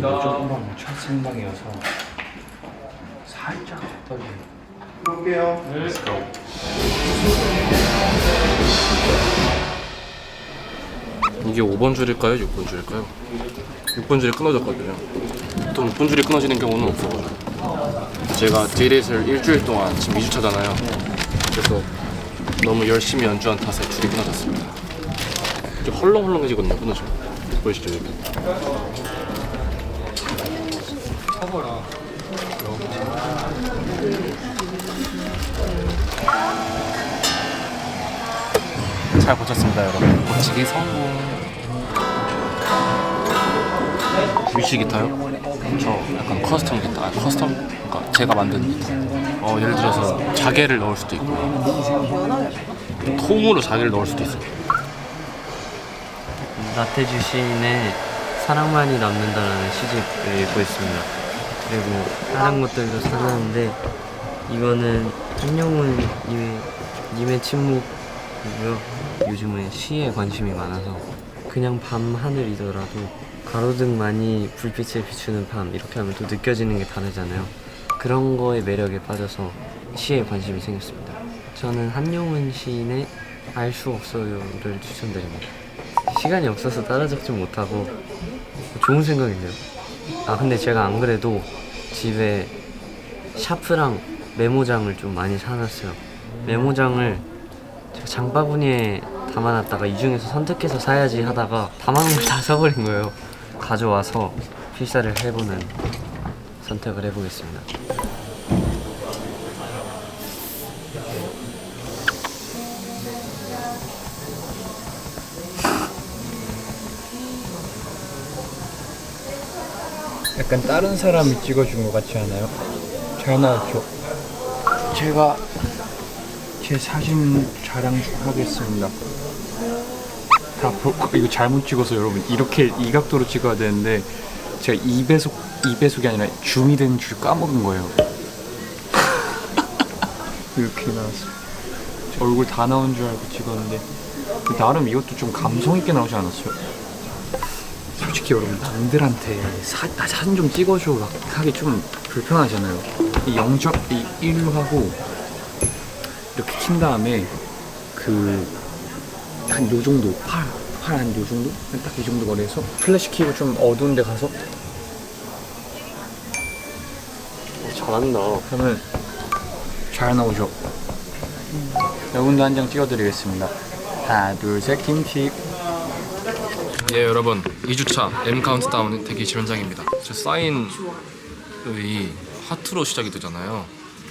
조금만 첫 생방이어서 살짝 떨리네요. 볼게요. Let's go. 이게 5번 줄일까요? 6번 줄일까요? 6번 줄이 끊어졌거든요. 또 6번 줄이 끊어지는 경우는 없어가지고 제가 디릿을 일주일 동안 지금 2주차잖아요. 그래서 너무 열심히 연주한 탓에 줄이 끊어졌습니다. 이게 헐렁헐렁해지거든요. 끊어지면 보이시죠 여기? 쳐봐라. 잘 고쳤습니다 여러분. 고치기 성공. 위시 기타요? 저 약간 커스텀 기타, 커스텀? 그러니까 제가 만든 기타. 예를 들어서 자개를 넣을 수도 있고 톰으로 자개를 넣을 수도 있어요. 나태주 시인의 사랑만이 남는다라는 시집을 읽고 있습니다. 그리고 다른 것들도 사놨는데 이거는 한용운 님의 침묵이고요. 요즘은 시에 관심이 많아서 그냥 밤 하늘이더라도 가로등만이 불빛을 비추는 밤 이렇게 하면 또 느껴지는 게 다르잖아요. 그런 거에 매력에 빠져서 시에 관심이 생겼습니다. 저는 한용운 시인의 알 수 없어요를 추천드립니다. 시간이 없어서 따라 적지 못하고 좋은 생각인데요. 근데 제가 안 그래도 집에 샤프랑 메모장을 좀 많이 사놨어요. 메모장을 제가 장바구니에 담아놨다가 이 중에서 선택해서 사야지 하다가 다 많은 걸 다 사버린 거예요. 가져와서 필사를 해보는 선택을 해보겠습니다. 약간 다른 사람이 찍어준 것 같지 않아요? 잘 나왔죠? 제가 제 사진 자랑 좀 하겠습니다. 이거 잘못 찍어서 여러분 이렇게 이 각도로 찍어야 되는데 제가 2배속이 아니라 줌이 된 줄 까먹은 거예요. 이렇게 나왔어요. 제 얼굴 다 나온 줄 알고 찍었는데 나름 이것도 좀 감성 있게 나오지 않았어요? 솔직히 여러분 남들한테 사진 좀 찍어줘 막 하기 좀 불편하잖아요. 이 1로 하고 이렇게 킨 다음에 한 요 정도 팔 한 요 정도? 딱 이 정도 거리에서 플래시 키고 좀 어두운 데 가서 잘한다. 그러면 잘 나오죠? 여러분도 한 장 찍어드리겠습니다. 하나 둘 셋 김치. 예 여러분 2주차 M 카운트다운 대기실 현장입니다. 제 사인의 하트로 시작이 되잖아요.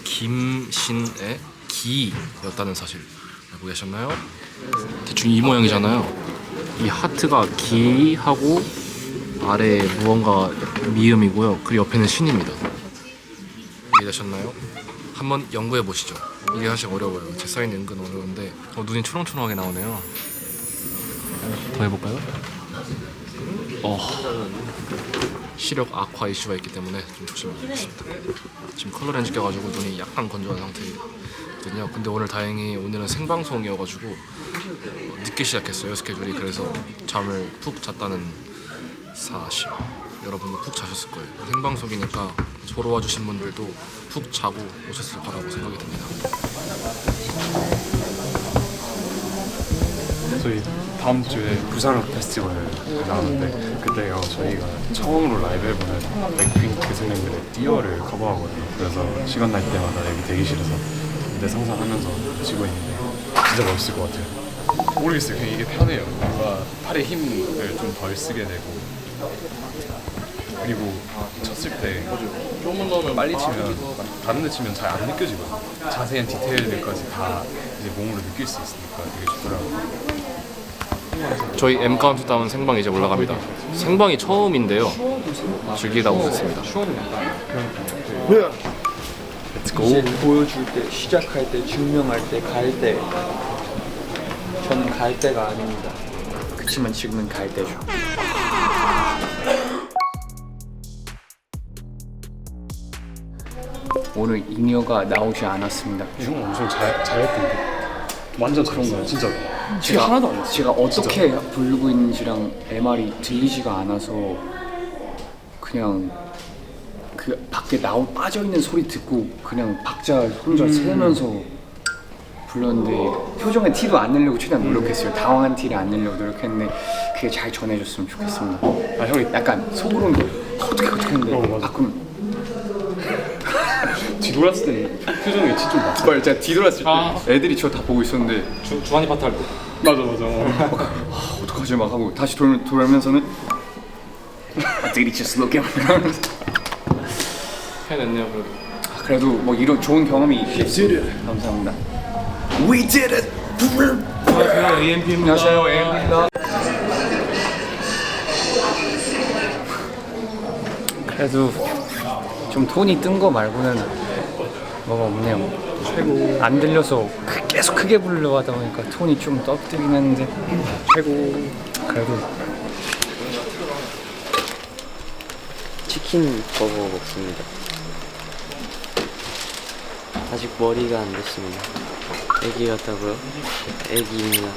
김신의 기였다는 사실 알고 계셨나요? 대충 이 모양이잖아요. 이 하트가 기하고 아래에 무언가 미음이고요. 그리고 옆에는 신입니다. 이해되셨나요? 한번 연구해 보시죠. 이게 사실 어려워요. 제 사인 은근 어려운데 눈이 초롱초롱하게 나오네요. 더 해볼까요? 시력 악화 이슈가 있기 때문에 좀 조심하겠습니다. 지금 컬러 렌즈 껴가지고 눈이 약간 건조한 상태거든요. 근데 오늘은 생방송이어가지고 늦게 시작했어요 스케줄이. 그래서 잠을 푹 잤다는 사실. 여러분도 푹 자셨을 거예요. 생방송이니까 보러 와주신 분들도 푹 자고 오셨을 거라고 생각이 듭니다. 저희 다음 주에 부산 록 페스티벌 나오는데 그때요 저희가 처음으로 라이브 해보는 블랙핑크 선생님들의 띄어를 커버하거든요. 그래서 시간 날 때마다 여기 대기실에서 무대 상상하면서 치고 있는데 진짜 멋있을 것 같아요. 모르겠어요. 그냥 이게 편해요. 뭔가 팔에 힘을 좀 덜 쓰게 되고 그리고 쳤을 때 빨리 치면 다른 데 치면 잘 안 느껴지거든요. 자세한 디테일들까지 다 이제 몸으로 느낄 수 있으니까 되게 좋더라고요. 저희 M 카운트다운 생방 이제 올라갑니다. 생방이 처음인데요. 즐기다 오겠습니다. Let's go. 보여줄 때, 시작할 때, 증명할 때, 갈 때. 저는 갈 때가 아닙니다. 그치만 지금은 갈 때죠. 오늘 잉여가 나오지 않았습니다. 형 엄청 잘했던데. 완전 그런 거예요, 진짜. 티 하나도 안 났어요. 제가 어떻게 부르고 있는지랑 MR이 들리지가 않아서 그냥 그 밖에 빠져 있는 소리 듣고 그냥 박자 혼자 세면서 불렀는데 표정에 티도 안 내려고 최대한 노력했어요. 당황한 티를 안 내려고 노력했는데 그게 잘 전해졌으면 좋겠습니다. 아 형이 약간 속으로는 어떻게 했는데 가끔 뒤돌았을 때 표정이 진짜 좀 맞아요. 제가 뒤돌았을 때 애들이 저 다 보고 있었는데 주한이 파트 할 때. 맞아. 어떡하지 막 하고 다시 돌면서는 Did he just look at me? 해냈네요 그래도. 그래도 뭐 이런 좋은 경험이 있었습니다. 감사합니다. We did it. 안녕하세요 AMP입니다. 안녕하세요 AMP입니다. 그래도 좀 톤이 뜬 거 말고는 뭐가 없네요. 최고. 안 들려서 계속 크게 부르려고 하다 보니까 톤이 좀 떨어뜨리긴 했는데 최고. 그래도 치킨 버거 먹습니다. 아직 머리가 안 됐습니다. 애기 같다고요? 애기입니다.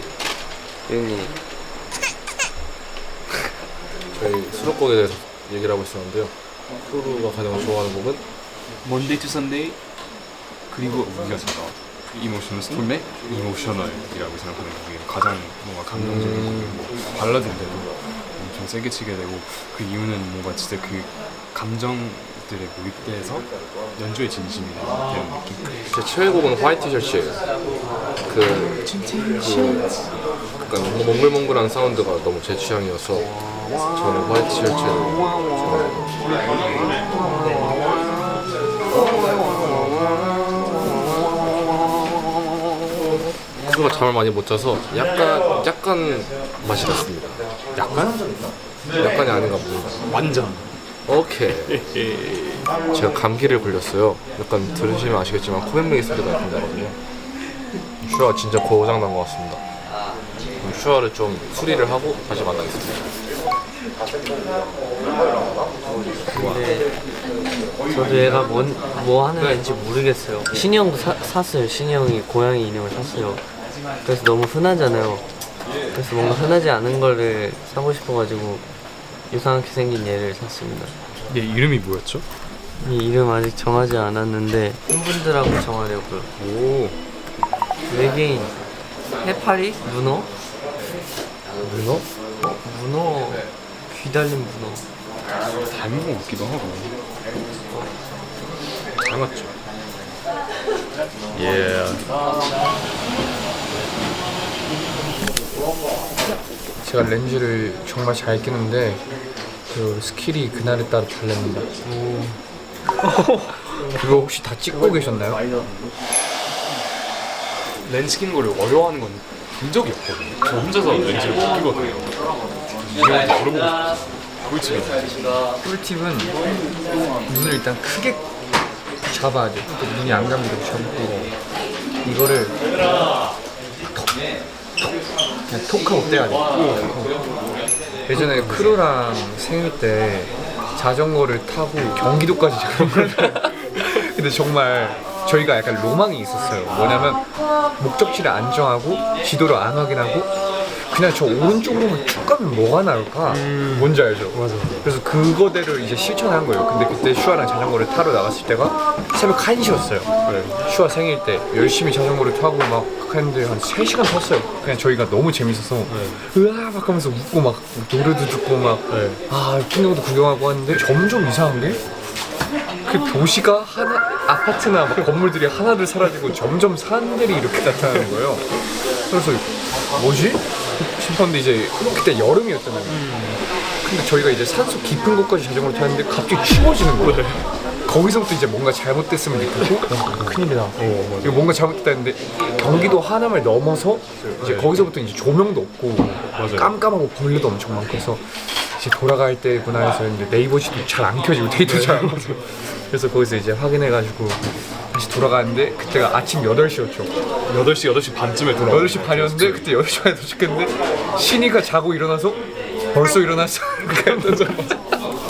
형님. 저희 수록곡에 대해서 얘기를 하고 있었는데요. 크루가 가장 좋아하는 곡은 먼데이 투 선데이 그리고 우리가 제가 이모셔널 스톤의 이모셔널이라고 생각하는 곡이 가장 뭔가 감동적인 곡이고 발라드인데도 엄청 세게 치게 되고 그 이유는 뭔가 진짜 그 감정들에 몰입돼서 연주에 진심이 되는 느낌. 제 최애곡은 화이트 셔츠예요. 약간 몽글몽글한 사운드가 너무 제 취향이어서 저는 화이트 셔츠를 좋아해요. 크루가 잠을 많이 못 자서 약간 맛이 났습니다. 약간이 아닌가 봅니다. 완전 오케이. 제가 감기를 걸렸어요. 약간 들으시면 아시겠지만 코맹맹이 소리가 약간 나거든요. 슈아 진짜 고장 난 것 같습니다. 그럼 슈아를 좀 수리를 하고 다시 만나겠습니다. 저도 얘가 뭐 하는 애인지 모르겠어요. 신이 형도 샀어요. 신이 형이 고양이 인형을 샀어요. 그래서 너무 흔하잖아요. 그래서 뭔가 흔하지 않은 거를 사고 싶어가지고 이상하게 생긴 얘를 샀습니다. 얘 이름이 뭐였죠? 이 이름 아직 정하지 않았는데 팬분들하고 정하려고요. 오, 외계인 해파리? 문어? 문어? 문어 귀 달린 문어. 닮은 것 같기도 하고. 닮았죠. 예. 제가 렌즈를 정말 잘 끼는데 그 스킬이 그날에 따라 달랍니다. 그거 혹시 다 찍고 계셨나요? 렌즈 끼는 거를 어려워하는 건 본 적이 없거든요. 저 혼자서 렌즈를 못 끼거든요. 이형한테 물어보고 싶어요. 꿀팁이 꿀팁은 눈을 일단 크게 잡아야 돼. 또 눈이 안 감기도록 잡고 이거를 그냥 톡하고 떼야 돼. 예전에 크루랑 생일 때 자전거를 타고 경기도까지 자전거를 근데 정말 저희가 약간 로망이 있었어요. 뭐냐면 목적지를 안 정하고 지도를 안 확인하고 그냥 저 오른쪽으로만 쭉 가면 뭐가 나올까? 뭔지 알죠? 맞아. 그래서 그거대로 이제 실천한 거예요. 근데 그때 슈아랑 자전거를 타러 나갔을 때가 새벽 1시였어요. 슈아 생일 때 열심히 자전거를 타고 막 했는데 한 3시간 탔어요. 그냥 저희가 너무 재밌어서 으아 막 하면서 웃고 막 노래도 듣고 막 풍경도 구경하고 하는데 점점 이상한 게 그 도시가 하나 아파트나 막 건물들이 하나둘 사라지고 점점 산들이 이렇게 나타나는 거예요. 그래서 뭐지? 싶었는데 이제 그때 여름이었잖아요. 근데 저희가 이제 산속 깊은 곳까지 자전거를 타는데 갑자기 추워지는 거예요. 거기서부터 이제 뭔가 잘못됐음을 느끼고 큰일이다. 이거 뭔가 잘못됐다 했는데 경기도 하남을 넘어서 이제 거기서부터 이제 조명도 없고 깜깜하고 벌레도 엄청 많고 해서 이제 돌아갈 때구나 해서 이제 네이버 지도 잘 안 켜지고 데이터 잘 안 가서 그래서 거기서 이제 확인해가지고 다시 돌아가는데 그때가 아침 8시였죠. 8시 반쯤에 돌아오고 8시 반이었는데 그때 8시 반에 도착했는데 신이가 자고 일어나서 벌써 일어났어.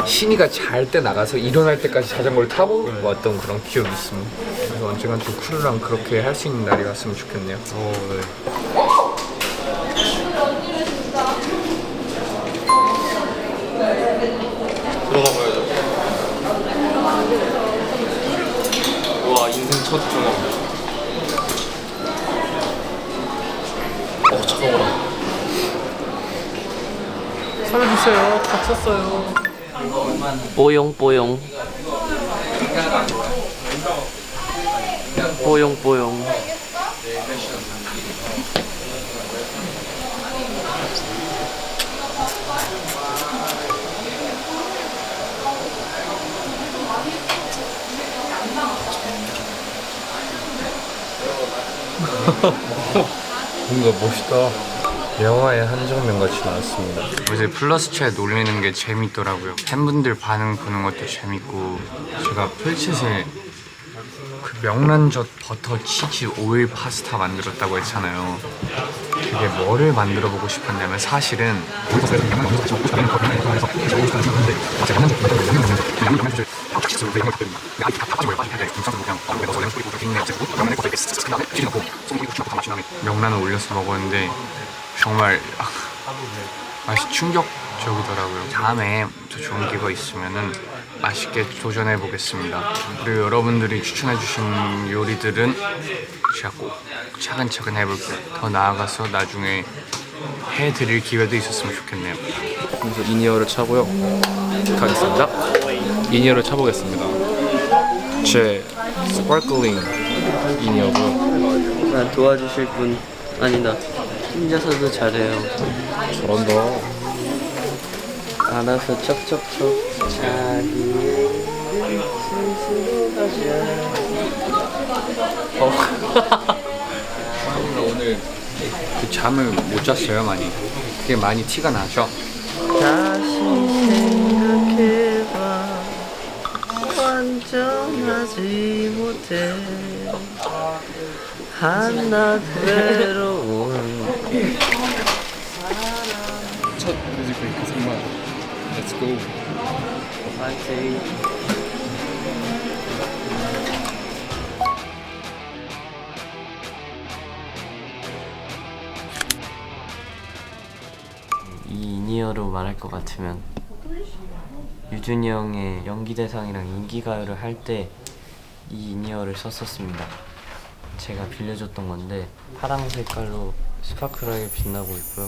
신이가 잘 때 나가서 일어날 때까지 자전거를 타고 왔던 그런 기억이 있습니다. 그래서 언젠간 좀 크루랑 그렇게 할 수 있는 날이 왔으면 좋겠네요. 들어가 봐야죠. 첫 경험. 차가워라. 살려주세요. 다쳤어요. 뽀용. 뽀용. 뭔가 멋있다. 영화의 한 장면 같이 나왔습니다. 요새 플러스채 놀리는 게 재밌더라고요. 팬분들 반응 보는 것도 재밌고, 제가 풀챗에 그 명란젓 버터 치즈 오일 파스타 만들었다고 했잖아요. 그게 뭐를 만들어 보고 싶었냐면 사실은 명란을 올려서 먹었는데 정말 맛이 충격적이더라고요. 다음에 더 좋은 기회가 있으면은 맛있게 도전해 보겠습니다. 그리고 여러분들이 추천해 주신 요리들은 제가 꼭 차근차근 해볼게요. 더 나아가서 나중에 해드릴 기회도 있었으면 좋겠네요. 그래서 이니어를 차고요. 가겠습니다. 이니어를 차보겠습니다. 제 스파클링 이니어고요. 나 도와주실 분 아니다. 혼자서도 잘해요. 잘한다. 알아서 척척척 자기의 스스로 오늘 그 잠을 못 잤어요 많이. 그게 많이 티가 나죠? 다시 생각해봐 완전하지 못해 한낱 외로운 첫 뮤직뱅크 생활. Let's go. 파이팅. 이 이니어로 말할 것 같으면 유준이 형의 연기대상이랑 인기가요를 할 때 이 이니어를 썼었습니다. 제가 빌려줬던 건데 파랑 색깔로 스파클하게 빛나고 있고요.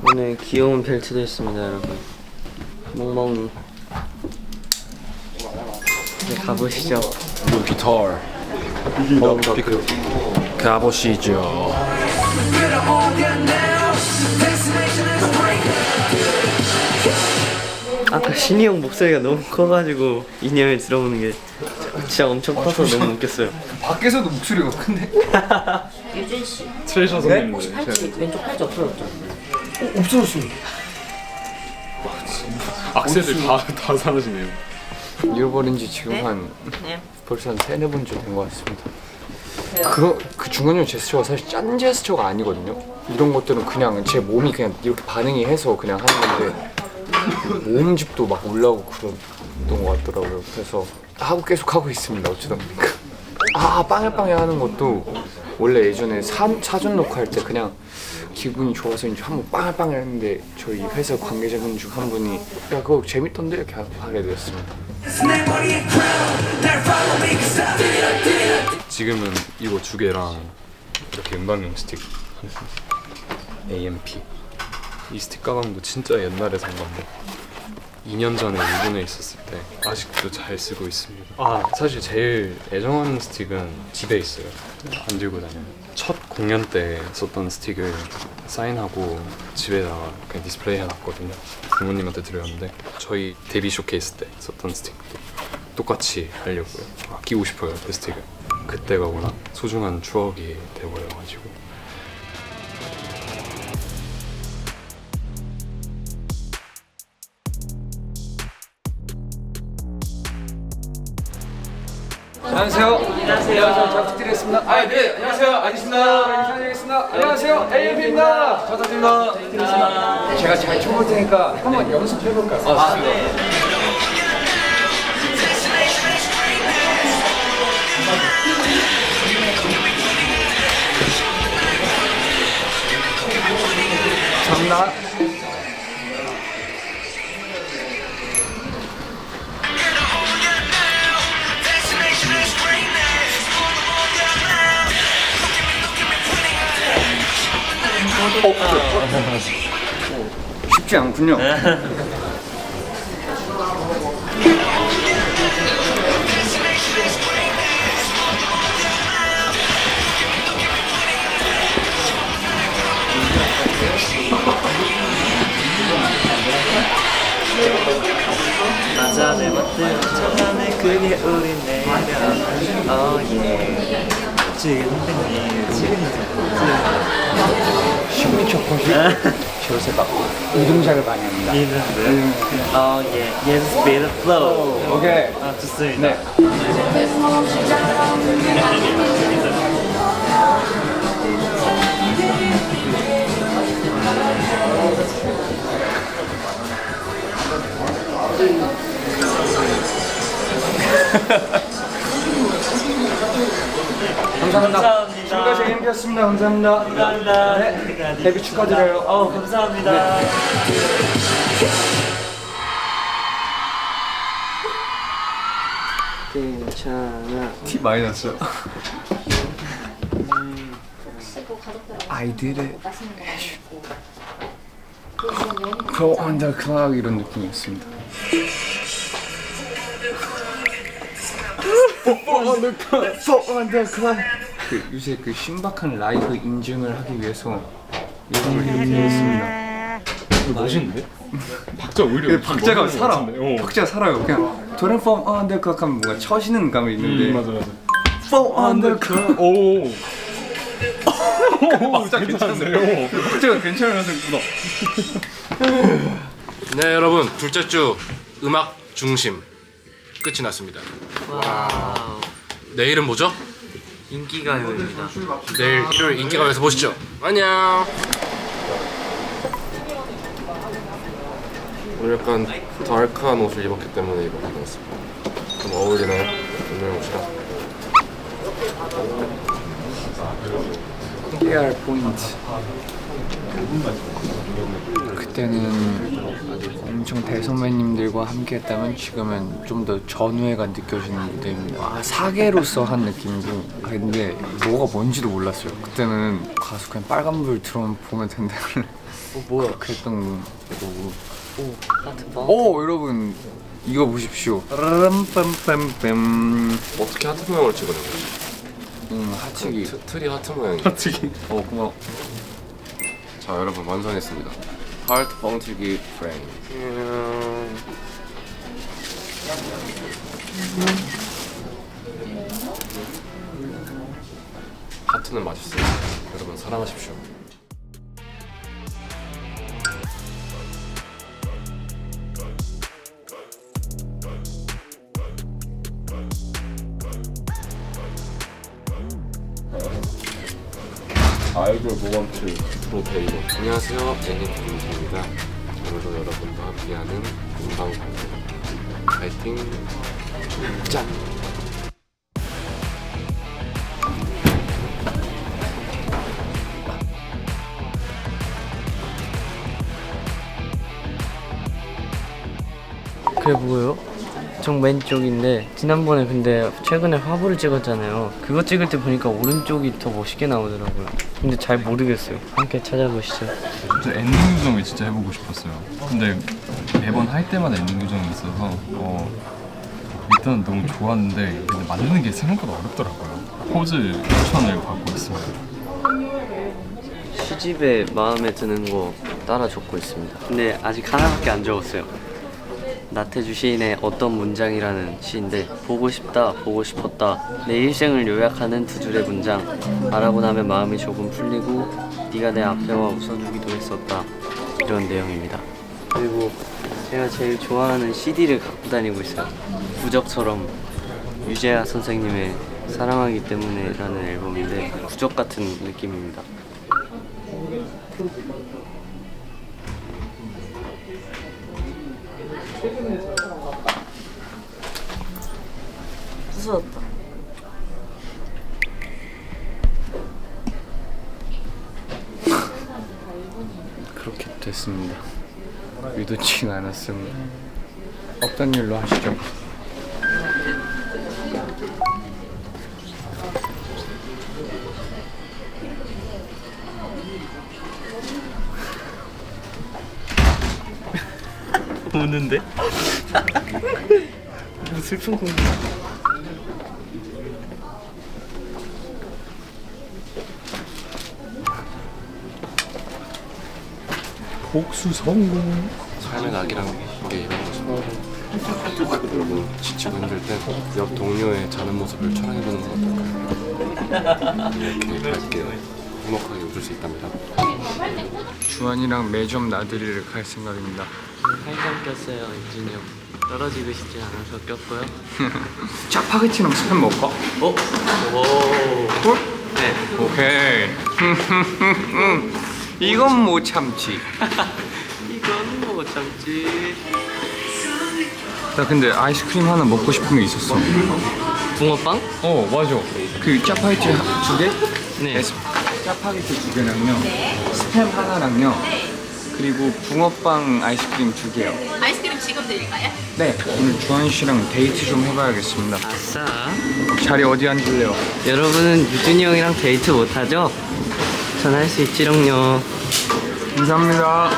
오늘 귀여운 벨트도 했습니다, 여러분. 멍멍이. 이제 가보시죠. 요 기타. 피크. 가보시죠. 아까 신이 형 목소리가 너무 커가지고 이니어를 들어보는 게 진짜 엄청 커서 너무 웃겼어요. 밖에서도 목소리가 큰데? 트레이셔 선배님. 왼쪽 팔찌 없어졌죠? 없어졌어요. 악세들 다 사라지네요. 잃어버린 지 지금 한 벌써 한 3-4번째 된 것 같습니다. 그 중간용 제스처가 사실 짠 제스처가 아니거든요. 이런 것들은 그냥 제 몸이 그냥 이렇게 반응이 해서 그냥 하는 건데 모음집도 막 올라오고 그랬던 것 같더라고요. 그래서 계속 하고 있습니다. 어쩌다 보니까. 빵야빵야 하는 것도 원래 예전에 사전 녹화할 때 그냥 기분이 좋아서인지 한번 빵야빵야 했는데 저희 회사 관계자분 중 한 분이 야 그거 재밌던데 이렇게 하게 되었습니다. 지금은 이거 2개랑 이렇게 음방용 스틱 AMP. 이 스틱 가방도 진짜 옛날에 산 건데 2년 전에 일본에 있었을 때 아직도 잘 쓰고 있습니다. 사실 제일 애정하는 스틱은 집에 있어요. 안 들고 다녀요. 첫 공연 때 썼던 스틱을 사인하고 집에다가 그냥 디스플레이 해놨거든요. 부모님한테 드렸는데 저희 데뷔 쇼케이스 때 썼던 스틱도 똑같이 하려고요. 아끼고 싶어요, 그 스틱을. 그때가 워낙 소중한 추억이 돼버려가지고. 안녕하세요. 안녕하세요. 잘 부탁드리겠습니다. 네. 안녕하세요. 알겠습니다. 안녕하세요. AMP입니다. 잘 부탁드립니다. 제가 잘 쳐볼 테니까 한번 연습해볼까요? 네. 감사합니다. 쉽지 않군요. 맞아 내 멋대로 천만에 그게 우리 내려 어예 시그니처 커피. 조세가 우동작을 많이 합니다. 어예 yes beat the flow 오케이. 아 좋습니다. 네. 감사합니다. 지금까지 MB였습니다. 감사합니다. 감사합니다. 네. 데뷔 축하드려요. 감사합니다. 괜찮아. 티 많이 났어요. 아이들의 Pro on the cloud 이런 느낌이었습니다. Pro on the cloud, Pro on the cloud. 그 요새 그 신박한 라이브 인증을 하기 위해서 이름을 이렇게 했습니다. 멋있는데? 박자 오히려 박자가 살아. 박자가 살아요. 그냥 도ren Pro on the cloud 하면 뭔가 처지는 감이 있는데 맞아. Pro on the cloud. 오. 박자 괜찮은데요? 박자가 괜찮아서 네 여러분 둘째 주 음악 중심 끝이 났습니다. 와우. 내일은 뭐죠? 인기가요입니다. 내일 일요일 인기가요에서 보시죠. 안녕. 오늘 약간 다크한 옷을 입었기 때문에 입었던 것 같습니다. 좀 어울리나요? 오늘 옷이랑? PR 포인트. 그때는 엄청 대선배님들과 함께했다면 지금은 좀 더 전우회가 느껴지는 무대입니다. 사계로서 한 느낌이고 근데 뭐가 뭔지도 몰랐어요. 그때는 가수 그냥 빨간불 들어오면 보면 된다는 뭐야? 그랬던 거고. 하트방? 여러분 이거 보십시오. 빰빰빰빰. 어떻게 하트 모양을 찍으려고? 하치기. 틀이 하트 모양이에요. 고마워. 자 여러분 완성했습니다. 하트 뻥튀기 프레임. 하트는 맛있어요. 여러분 사랑하십시오. 아이돌 모먼트 프로페이로. 안녕하세요, 애니 김민입니다. 오늘도 여러분과 함께하는 음방 방송 파이팅 짠. 그게 뭐예요? 정 왼쪽인데 지난번에 근데 최근에 화보를 찍었잖아요. 그거 찍을 때 보니까 오른쪽이 더 멋있게 나오더라고요. 근데 잘 모르겠어요. 함께 찾아보시죠. 저 엔딩 요정을 진짜 해보고 싶었어요. 근데 매번 할 때마다 엔딩 요정이 있어서 일단 너무 좋았는데 근데 만드는 게 생각보다 어렵더라고요. 포즈 추천을 받고 있습니다. 시집에 마음에 드는 거 따라 적고 있습니다. 근데 아직 하나밖에 안 적었어요. 나태주 시인의 어떤 문장이라는 시인데 보고 싶다, 보고 싶었다 내 일생을 요약하는 두 줄의 문장 말하고 나면 마음이 조금 풀리고 네가 내 앞에 와 웃어주기도 했었다 이런 내용입니다. 그리고 제가 제일 좋아하는 CD를 갖고 다니고 있어요. 부적처럼 유재하 선생님의 사랑하기 때문에 라는 앨범인데 부적 같은 느낌입니다. 부서졌다. 그렇게 됐습니다. 의도치가 않았습니다. 없던 일로 하시죠. 우는데? 슬픈 거. 복수 성공. 삶의 낙이란 게 이런 거죠. 여러분 지치고 힘들 때 옆 동료의 자는 모습을 촬영해보는 건 어떨까요? 이렇게 밝게 행복하게 웃을 수 있답니다. 주한이랑 매점 나들이를 갈 생각입니다. 팔짱 꼈어요, 이준이 형. 떨어지고 싶지 않아서 꼈고요. 짜파게티랑 스팸 먹을까? 오. 네. 오케이. 이건 못 참지. 이건 뭐 참지. 나 근데 아이스크림 하나 먹고 싶은 게 있었어. 붕어빵? 어 맞아. 그 짜파게티 2개? 네. 짜파게티 2개랑요. 스팸 하나랑요. 그리고 붕어빵 아이스크림 2개요. 아이스크림 지금 드릴까요? 네. 오늘 주한 씨랑 데이트 좀 해봐야겠습니다. 아싸. 자리 어디 앉을래요? 여러분은 유준이 형이랑 데이트 못하죠? 전 할 수 있지롱요. 감사합니다.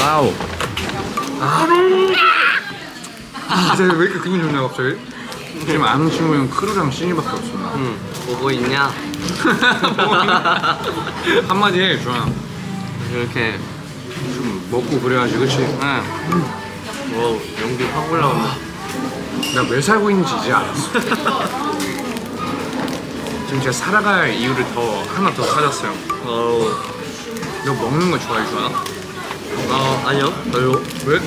와우. 진짜 왜 이렇게 기분 좋냐 갑자기? 지금 아는 친구는 크루랑 신이밖에 없어. 보고 있냐? 한마디 해 주한아. 이렇게. 좀 먹고 그래야지 그치? 응. 와우, 연기 확 올라온다. 나 왜 살고 있는지 이제 알았어. 지금 제가 살아갈 이유를 하나 더 찾았어요. 와우. 너 먹는 거 좋아해 주한아? 아니요, 별로. 왜?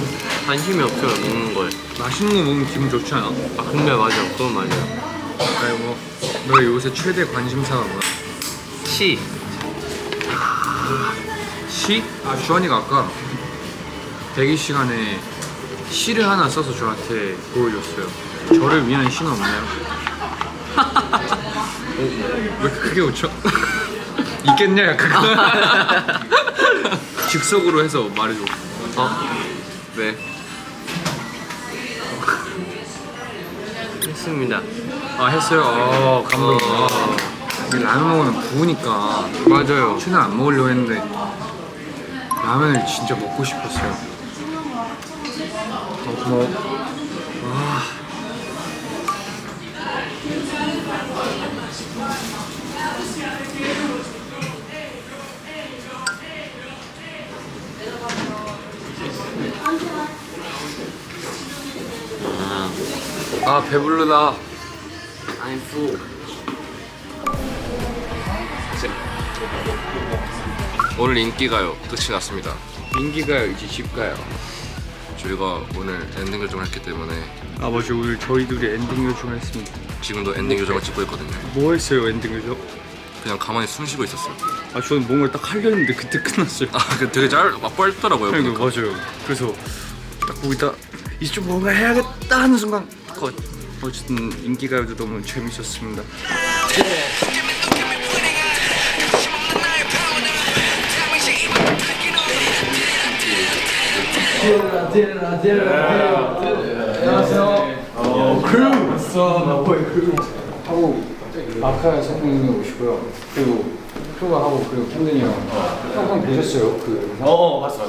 관심이 없어요, 먹는 거에. 맛있는 거 먹으면 기분 좋지 않아? 아, 근데 맞아, 그건 맞아요. 아이고 너 요새 최대 관심사가 뭐야? 시. 시? 아 주한이가 아까 대기 시간에 시를 하나 써서 저한테 보여줬어요. 저를 위한 시는 없나요? 왜 크게 웃죠? 있겠냐 그거? 즉석으로 해서 말해줘. 네. 했습니다. 아 했어요. 감동이다. 이게 라면 먹으면 부으니까 맞아요. 최대한 안 먹으려고 했는데 라면을 진짜 먹고 싶었어요. 고마워. 아 배부르다. I'm full. 오늘 인기가요 끝이 났습니다. 민기가요 이제 집 가요. 저희가 오늘 엔딩 요정을 했기 때문에 아 맞아 오늘 저희 둘이 엔딩 요정을 했습니다. 지금도 엔딩 요정을 찍고 있거든요. 뭐 했어요 엔딩 요정? 그냥 가만히 숨 쉬고 있었어요. 아 저는 뭔가 딱 하려 했는데 그때 끝났어요. 그 되게 짧더라고요. 그러니까 보니까. 맞아요. 그래서 딱 보고 있다 이제 좀 뭔가 해야겠다 하는 순간 컷. 어쨌든 인기가요도 너무 재밌었습니다. 안녕하세요. 크루. 왔어. 나 보이 크루. 하고 아카 선생님이 오시고요. 그리고 크루가 하고 그리고 캔든이 형. 형 보셨어요? 봤어.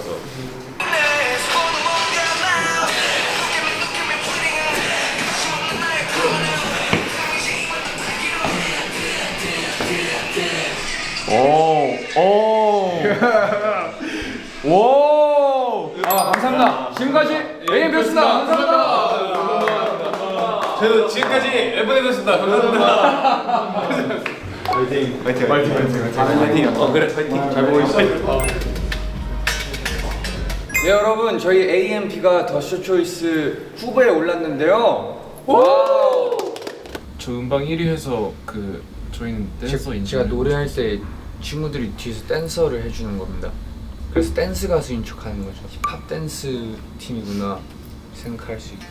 오! 아, 감사합니다. 지금까지 AMB였습니다. 감사합니다. 저도 지금까지 앨범이었습니다. 감사합니다. 파이팅. 그래, 파이팅. 잘 보고 있어. 네, 여러분. 저희 AMB가 더 쇼초이스 후보에 올랐는데요. 와우! 저 음방 1위해서 저희는 댄서 인증. 제가 노래할 때 친구들이 뒤에서 댄서를 해주는 겁니다. 그래서 댄스 가수인 척하는 거죠. 힙합 댄스 팀이구나 생각할 수 있고.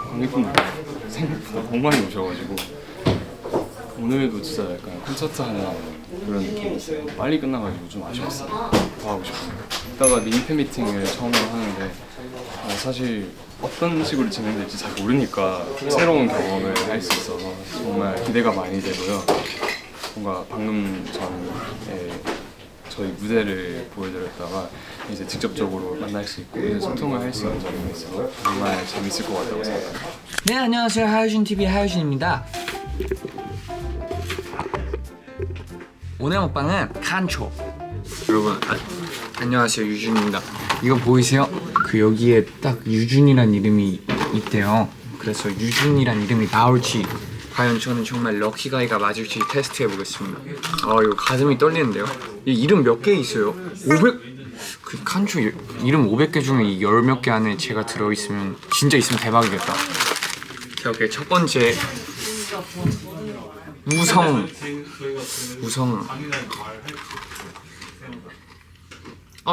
관객분들 생각보다 너무 많이 오셔가지고 오늘도 진짜 약간 콘서트 하는 그런 느낌이 있어요. 빨리 끝나가지고 좀 아쉬웠어요. 더 하고 싶은데. 이따가 미니 팬미팅을 처음으로 하는데 사실 어떤 식으로 진행될지 잘 모르니까 새로운 경험을 할 수 있어서 정말 기대가 많이 되고요. 뭔가 방금 전에 저희 무대를 보여드렸다가 이제 직접적으로 만날 수 있고 소통을 할 수 있는 점이 있어서 정말 재밌을 것 같다고 생각합니다. 네, 안녕하세요. 하유준TV 하유준입니다. 오늘 먹방은 칸초. 여러분 안녕하세요, 유준입니다. 이거 보이세요? 그 여기에 딱 유준이란 이름이 있대요. 그래서 유준이란 이름이 나올지 과연 저는 정말 럭키가이가 맞을지 테스트 해보겠습니다. 이거 가슴이 떨리는데요. 이 이름 몇 개 있어요? 500? 그 칸초 이름 500개 중에 이 10몇 개 안에 제가 들어있으면 진짜 있으면 대박이겠다. 오케이, 첫 번째 우성.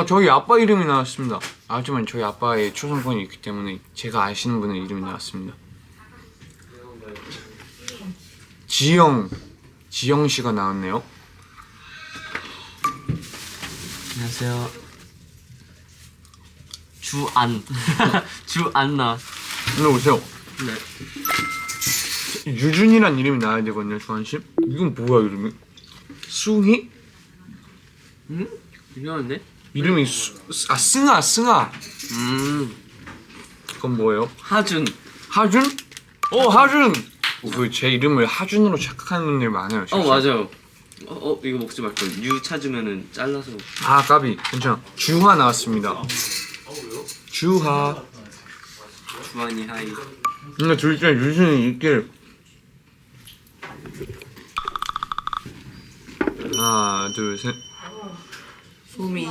저희 아빠 이름이 나왔습니다. 하지만 저희 아빠의 초성권이 있기 때문에 제가 아시는 분의 이름이 나왔습니다. 지영 씨가 나왔네요. 안녕하세요. 주안나. 일로 오세요. 네. 유준이란 이름이 나와야 되거든요, 주한 씨. 이건 뭐야 이름이? 수희? 유명한데? 이름이 승아. 그건 뭐예요? 하준. 하준? 하준! 제 이름을 하준으로 착각하는 분들이 많아요. 실제로. 맞아요. 이거 먹지 말걸. 유 찾으면은 잘라서. 까비. 괜찮아. 주하 나왔습니다. 주하. 주한이 하이. 근데 둘 중에 유준이 있길. 하나, 둘, 셋. 소미.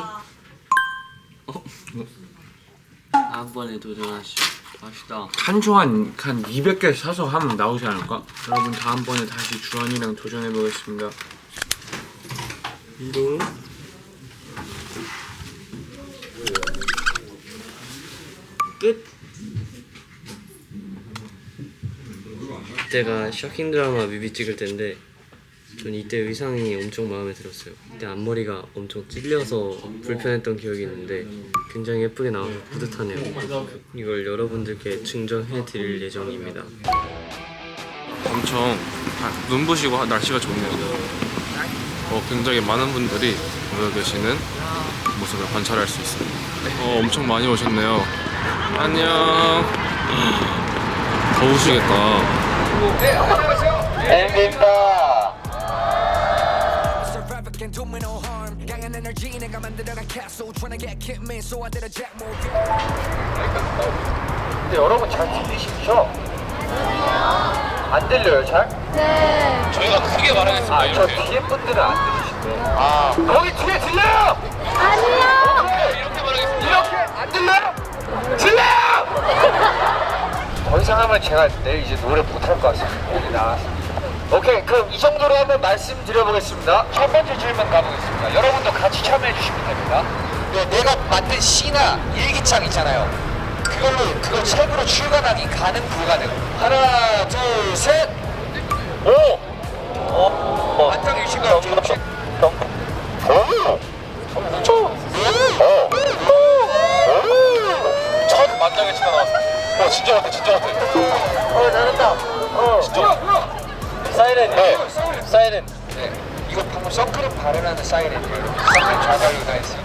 다음번에 도전하시오. 맛있다. 칸초 한 200개 사서 하면 나오지 않을까? 여러분 다음번에 다시 주한이랑 도전해보겠습니다. 이거 끝. 이때가 쇼킹 드라마 뮤비 찍을 때인데 전 이때 의상이 엄청 마음에 들었어요. 이때 앞머리가 엄청 찔려서 불편했던 기억이 있는데 굉장히 예쁘게 나와서 뿌듯하네요. 이걸 여러분들께 증정해 드릴 예정입니다. 엄청 눈부시고 날씨가 좋네요. 굉장히 많은 분들이 모여 계시는 모습을 관찰할 수 있어요. 엄청 많이 오셨네요. 안녕. 더우시겠다. 근데 여러분 잘 들리시죠? 안 들려요 잘? 네. 저희가 크게 말하겠습니다. 저 뒤에 분들은 안 들리시대요. 거기 뒤에 들려요? 아니요. 이렇게 말하겠습니다. 이렇게 안 들려요? 들려요! 더 이상 하면 제가 내일 이제 노래 못할 것 같습니다. 여기 나왔습니다. 오케이, 그럼 이 정도로 한번 말씀드려보겠습니다. 첫 번째 질문 가보겠습니다. 여러분도 같이 참여해 주시면 됩니다. 네, 내가 만든 시나 일기장 있잖아요. 그걸 책으로 출간하기 가능 불가능. 하나, 둘, 셋. 오. 안장 유시가 조금씩. 첫 만장의 시가 나왔어. 진짜 같아. 잘했다. 진짜. 사이렌. 네. 사이렌. 네. 이거 방금 선크림 바르라는 사이렌이에요. 선크림 잘 바르고 다녔어요.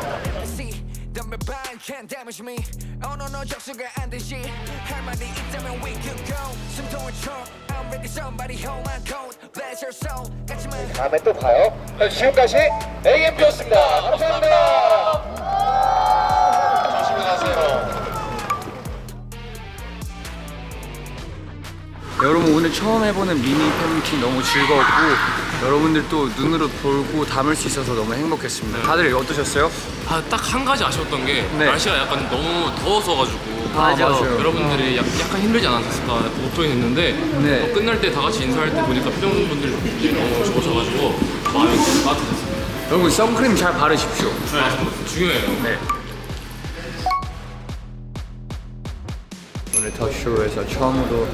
다음에 또 봐요. 지금까지 AMP였습니다. 감사합니다. 조심히 가세요. 여러분 오늘 처음 해보는 미니 팬미팅 너무 즐거웠고 여러분들 또 눈으로 보고 담을 수 있어서 너무 행복했습니다. 다들 어떠셨어요? 딱 한 가지 아쉬웠던 게 네. 날씨가 약간 너무 더워서가지고 맞아요. 여러분들이 약간 힘들지 않았을까 걱정이 됐는데 네. 끝날 때 다 같이 인사할 때 보니까 표정분들이 너무 좋으셔가지고 마음이 너무 따뜻했어요. 여러분 선크림 잘 바르십시오. 네, 중요해요. 네. 오늘 더쇼에서 처음으로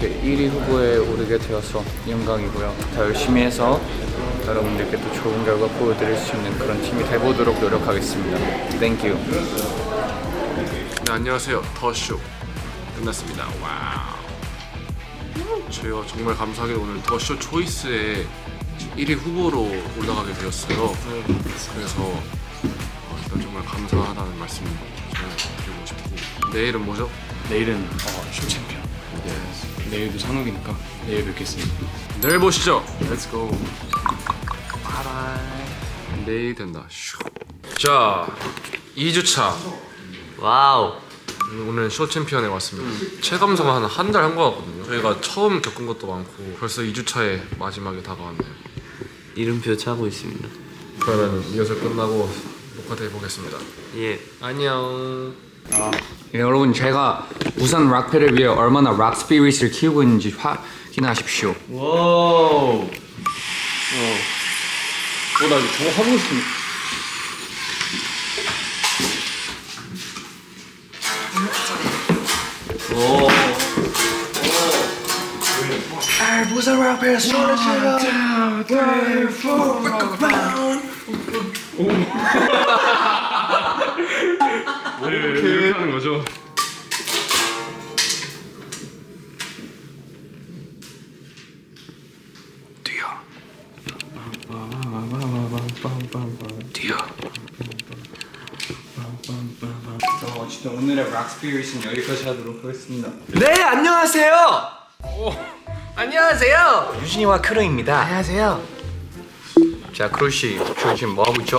이렇게 1위 후보에 오르게 되어서 영광이고요. 더 열심히 해서 여러분들께 또 좋은 결과 보여드릴 수 있는 그런 팀이 돼보도록 노력하겠습니다. Thank you. 네, 안녕하세요. 더쇼 끝났습니다. 와우. 저희가 정말 감사하게 오늘 더쇼 초이스에 1위 후보로 올라가게 되었어요. 그래서 일단 정말 감사하다는 말씀 드리고 싶고, 내일은 뭐죠? 내일은 쇼 챔피언. 내일도 산옥이니까 내일 뵙겠습니다. 내일 보시죠. Let's go. 바이바이. 내일 된다. 슈. 자, 2주차. 와우. 오늘 쇼 챔피언에 왔습니다. 체감상 한 달 한 것 같거든요. 저희가 처음 겪은 것도 많고 벌써 2주차의 마지막에 다가왔네요. 이름표 차고 있습니다. 그러면 리허설 끝나고 녹화돼 보겠습니다. 예. 안녕. 예, 여러분 제가 우선 락패를 위해 얼마나 락 스피릿을 키우고 있는지 확인하십시오. 와우. 나 저거 하고 싶은데. 이렇게 하는 거죠? 어쨌든 오늘의 락 스피릿은 여기까지 하도록 하겠습니다. 네, 안녕하세요. 안녕하세요. 유진이와 크루입니다. 안녕하세요. 자, 크루 씨, 저희 지금 뭐 하고 있죠?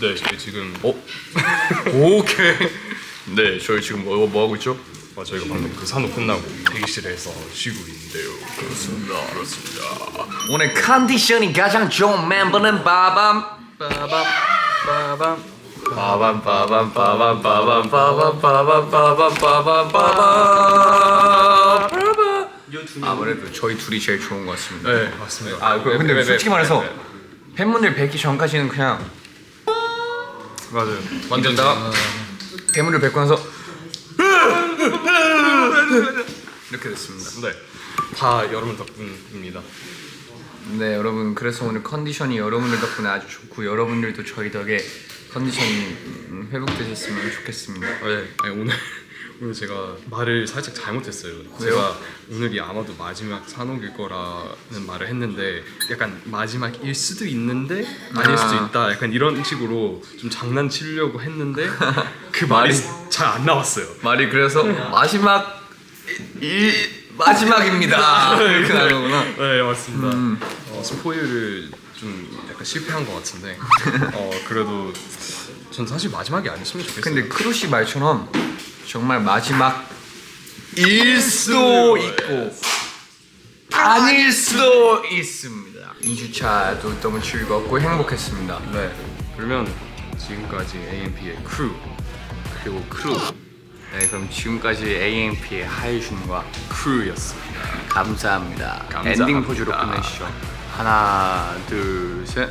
네, 저희 지금 오케이. 네, 저희 지금 뭐 하고 있죠? 저희가 방금 그 산옥 끝나고 대기실에서 쉬고 있는데요. 그렇습니다. 오늘 컨디션이 가장 좋은 멤버는 빠밤 빠밤 빠밤 빠밤 빠밤 빠밤 빠밤 빠밤 빠밤 빠밤 빠밤 빠밤. 아무래도 저희 둘이 제일 좋은 것 같습니다. 네, 맞습니다. 근데 솔직히 말해서 팬분들 뵙기 전까지는 그냥 맞아요. 완전 이러다가 팬분들 뵙고 나서 이렇게 됐습니다. 네, 다 여러분 덕분입니다. 네, 여러분 그래서 오늘 컨디션이 여러분들 덕분에 아주 좋고 여러분들도 저희 덕에 컨디션이 회복되셨으면 좋겠습니다. 네, 아니, 오늘 제가 말을 살짝 잘못했어요. 제가 오늘이 아마도 마지막 산옥일 거라는 말을 했는데 약간 마지막일 수도 있는데 아닐 수도 있다. 약간 이런 식으로 좀 장난치려고 했는데 그 말이 잘 안 나왔어요. 말이 그래서 마지막입니다. 이렇게 나오구나. 네, 맞습니다. 스포일을 좀 약간 실패한 것 같은데 그래도 전 사실 마지막이 아니었으면 좋겠어요. 근데 크루 씨 말처럼 정말 마지막일 수도 있고 아닐 수도 있습니다. 2주차도 너무 즐겁고 행복했습니다. 네, 그러면 지금까지 AMP의 크루 그리고 크루. 네, 그럼 지금까지 AMP의 하이준과 크루였습니다. 감사합니다. 감사합니다. 엔딩 포즈로 끝내시죠. 하나, 둘, 셋.